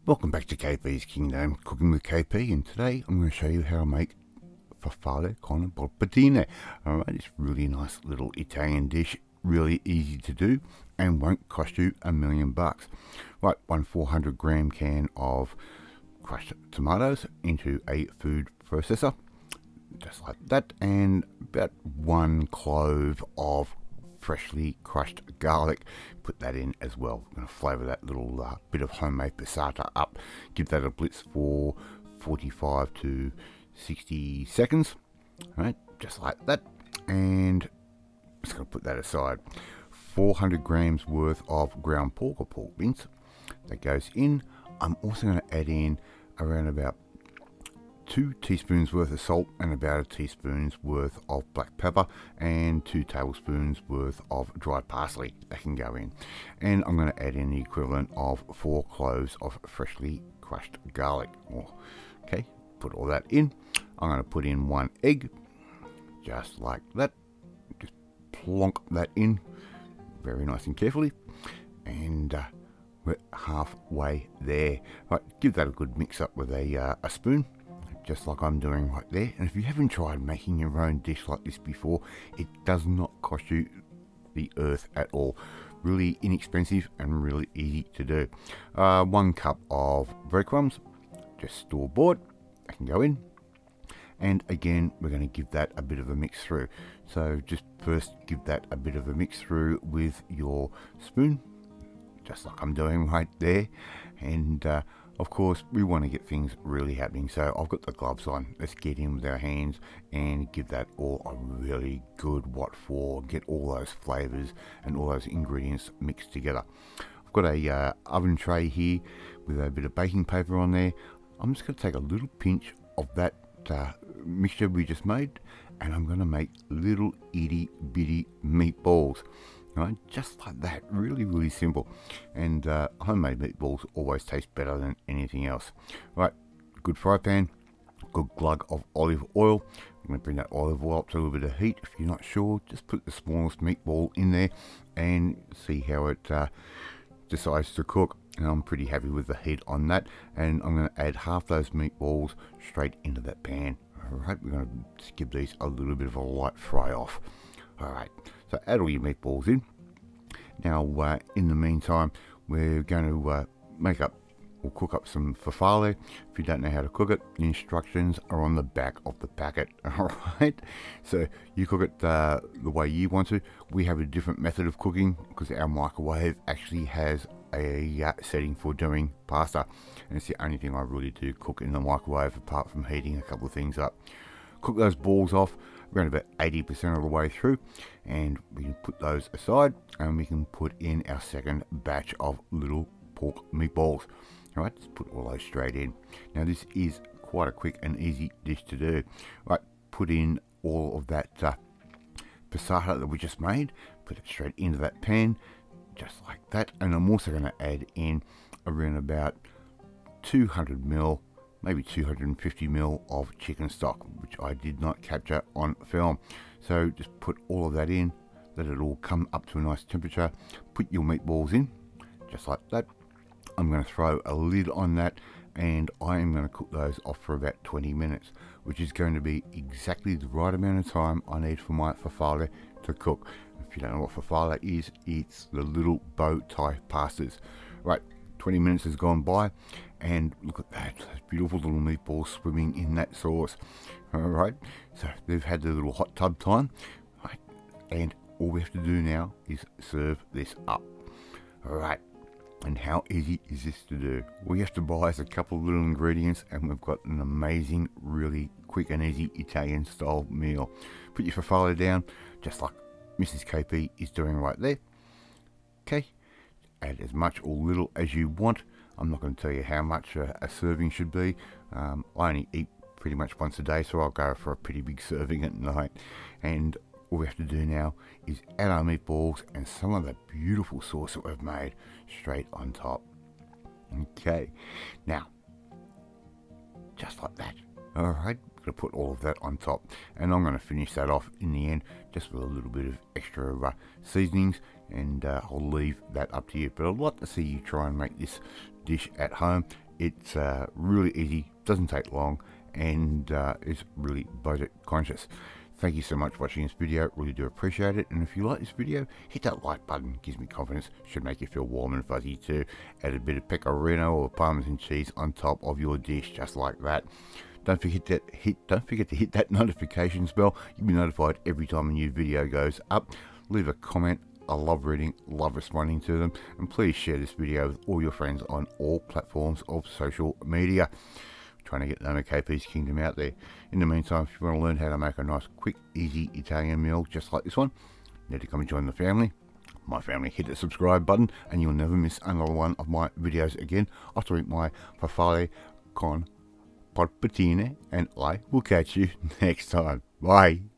Welcome back to KP's Kingdom, Cooking with KP, and today I'm going to show you how to make Farfalle con Polpettine. Alright, it's a really nice little Italian dish, really easy to do, and won't cost you $1,000,000. Right, one 400-gram can of crushed tomatoes into a food processor, just like that, and about 1 clove of freshly crushed garlic. Put that in as well. I'm going to flavour that little bit of homemade passata up. Give that a blitz for 45 to 60 seconds. Right, just like that. And just going to put that aside. 400 grams worth of ground pork or pork mince. That goes in. I'm also going to add in around about 2 teaspoons worth of salt and about a teaspoon's worth of black pepper and 2 tablespoons worth of dried parsley that can go in. And I'm going to add in the equivalent of 4 cloves of freshly crushed garlic. Okay, put all that in. I'm going to put in 1 egg, just like that. Just plonk that in very nice and carefully. And we're halfway there. Right, give that a good mix up with a spoon, just like I'm doing right there. And if you haven't tried making your own dish like this before, it does not cost you the earth at all. Really inexpensive and really easy to do. 1 cup of breadcrumbs, just store-bought, that can go in. And again, we're going to give that a bit of a mix through. So just first give that a bit of a mix through with your spoon, just like I'm doing right there. And of course, we want to get things really happening, so I've got the gloves on. Let's get in with our hands and give that all a really good what for. Get all those flavors and all those ingredients mixed together. I've got a oven tray here with a bit of baking paper on there. I'm just going to take a little pinch of that mixture we just made, and I'm going to make little itty bitty meatballs. Right, just like that, really simple. And homemade meatballs always taste better than anything else. Right, good fry pan, good glug of olive oil. I'm going to bring that olive oil up to a little bit of heat. If you're not sure, just put the smallest meatball in there and see how it decides to cook. And I'm pretty happy with the heat on that. And I'm going to add half those meatballs straight into that pan. Alright, we're going to just give these a little bit of a light fry off. Alright, so add all your meatballs in. Now, in the meantime, we're going to make up or cook up some farfalle. If you don't know how to cook it, the instructions are on the back of the packet. Alright, so you cook it the way you want to. We have a different method of cooking because our microwave actually has a setting for doing pasta. And it's the only thing I really do cook in the microwave apart from heating a couple of things up. Cook those balls off around about 80% of the way through, and we can put those aside and we can put in our second batch of little pork meatballs. Alright, just put all those straight in. Now this is quite a quick and easy dish to do. Right, put in all of that passata that we just made, put it straight into that pan, just like that. And I'm also going to add in around about 200 ml, maybe 250 ml of chicken stock, which I did not capture on film. So just put all of that in, let it all come up to a nice temperature, put your meatballs in, just like that. I'm going to throw a lid on that, and I am going to cook those off for about 20 minutes, which is going to be exactly the right amount of time I need for my farfalle to cook. If you don't know what farfalle is, it's the little bow tie pastas. Right, 20 minutes has gone by, and look at that, those beautiful little meatballs swimming in that sauce. Alright, so they've had their little hot tub time, right, and all we have to do now is serve this up. Alright, and how easy is this to do? We have to buy us a couple of little ingredients and we've got an amazing, really quick and easy Italian style meal. Put your farfalle down, just like Mrs. KP is doing right there. Okay, add as much or little as you want. I'm not going to tell you how much a serving should be. I only eat pretty much once a day, so I'll go for a pretty big serving at night. And all we have to do now is add our meatballs and some of that beautiful sauce that we've made straight on top. Okay, now, just like that. Alright, going to put all of that on top, and I'm going to finish that off in the end just with a little bit of extra seasonings, and I'll leave that up to you. But I'd like to see you try and make this dish at home. It's really easy, doesn't take long, and is really budget conscious. Thank you so much for watching this video, really do appreciate it. And if you like this video, hit that like button, gives me confidence, should make you feel warm and fuzzy too. Add a bit of pecorino or parmesan cheese on top of your dish, just like that. Don't forget to hit that notification bell. You'll be notified every time a new video goes up. Leave a comment. I love reading, love responding to them, and please share this video with all your friends on all platforms of social media. Trying to get the name of KP's Kingdom out there. In the meantime, if you want to learn how to make a nice, quick, easy Italian meal just like this one, you need to come and join the family. My family, hit the subscribe button and you'll never miss another one of my videos again. After eat my farfalle con polpettine, and I will catch you next time. Bye.